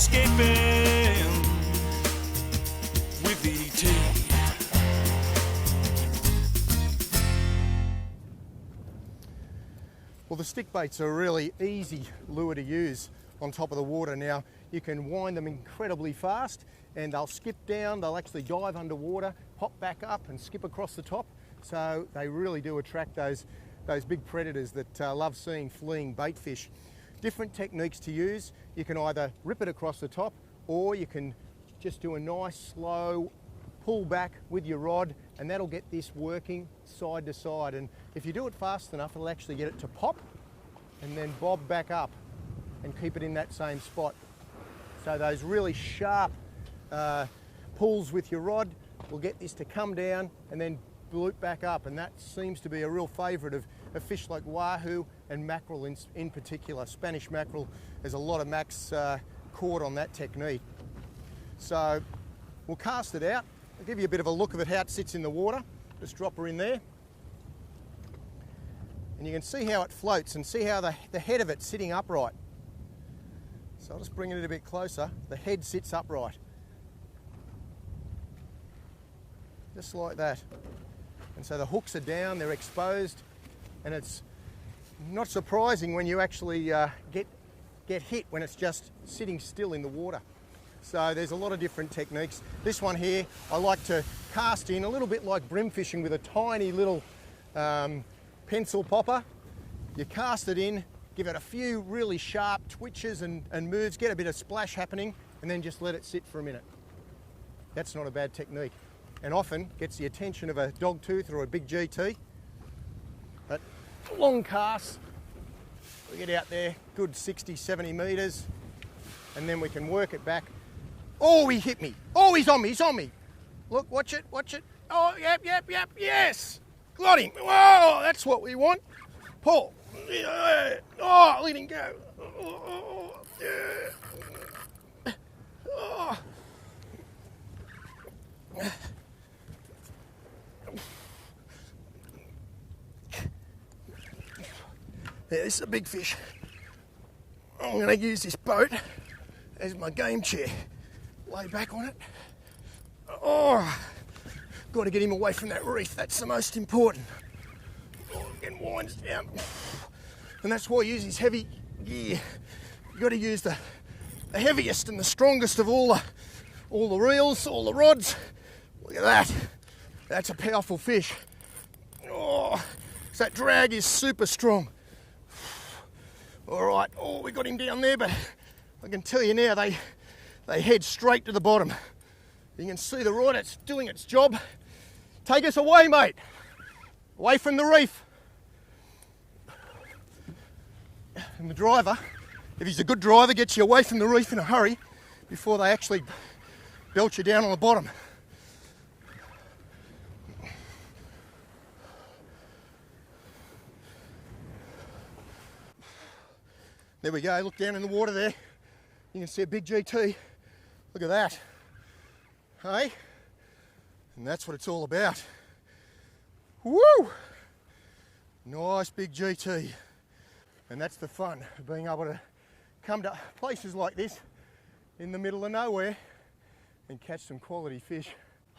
escaping with ET. Well, the stick baits are a really easy lure to use on top of the water. Now, you can wind them incredibly fast and they'll skip down, they'll actually dive underwater, hop back up and skip across the top. So they really do attract those big predators that love seeing fleeing bait fish. Different techniques to use. You can either rip it across the top or you can just do a nice slow pull back with your rod, and that'll get this working side to side. And if you do it fast enough, it'll actually get it to pop and then bob back up and keep it in that same spot. So those really sharp pulls with your rod will get this to come down and then loop back up, and that seems to be a real favourite of fish like wahoo and mackerel in particular. Spanish mackerel, there's a lot of macs caught on that technique. So we'll cast it out. I'll give you a bit of a look of it, how it sits in the water. Just drop her in there. And you can see how it floats and see how the head of it's sitting upright. So I'll just bring it a bit closer. The head sits upright. Just like that. And so the hooks are down, they're exposed, and it's not surprising when you actually get hit when it's just sitting still in the water. So there's a lot of different techniques. This one here, I like to cast in a little bit like brim fishing with a tiny little pencil popper. You cast it in, give it a few really sharp twitches and moves, get a bit of splash happening, and then just let it sit for a minute. That's not a bad technique, and often gets the attention of a dog tooth or a big GT. But long casts, we get out there, good 60, 70 metres, and then we can work it back. Oh, he hit me. Oh, he's on me, he's on me. Look, watch it, watch it. Oh, yep, yes. Got him. Whoa, that's what we want. Pull. Oh, let him go. Oh. Yeah, this is a big fish. I'm going to use this boat as my game chair. Lay back on it. Oh, got to get him away from that reef. That's the most important. Oh, again, winds down. And that's why I use his heavy gear. You've got to use the heaviest and the strongest of all the reels, all the rods. Look at that. That's a powerful fish. Oh, so that drag is super strong. All right, oh, we got him down there, but I can tell you now, they head straight to the bottom. You can see the rod, it's doing its job. Take us away, mate. Away from the reef. And the driver, if he's a good driver, gets you away from the reef in a hurry before they actually belt you down on the bottom. There we go, look down in the water there. You can see a big GT. Look at that. Hey? And that's what it's all about. Woo! Nice big GT. And that's the fun of being able to come to places like this in the middle of nowhere and catch some quality fish.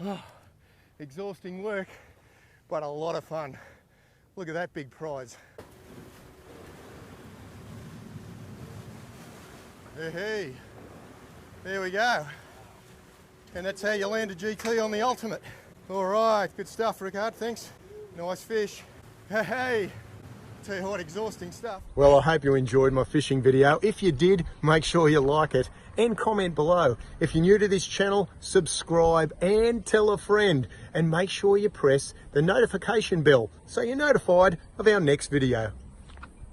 Oh, exhausting work, but a lot of fun. Look at that big prize. Hey, there we go. And that's how you land a GT on the Ultimate. All right, good stuff, Rickard, thanks. Nice fish. Hey, tell you what, exhausting stuff. Well, I hope you enjoyed my fishing video. If you did, make sure you like it and comment below. If you're new to this channel, subscribe and tell a friend. And make sure you press the notification bell so you're notified of our next video.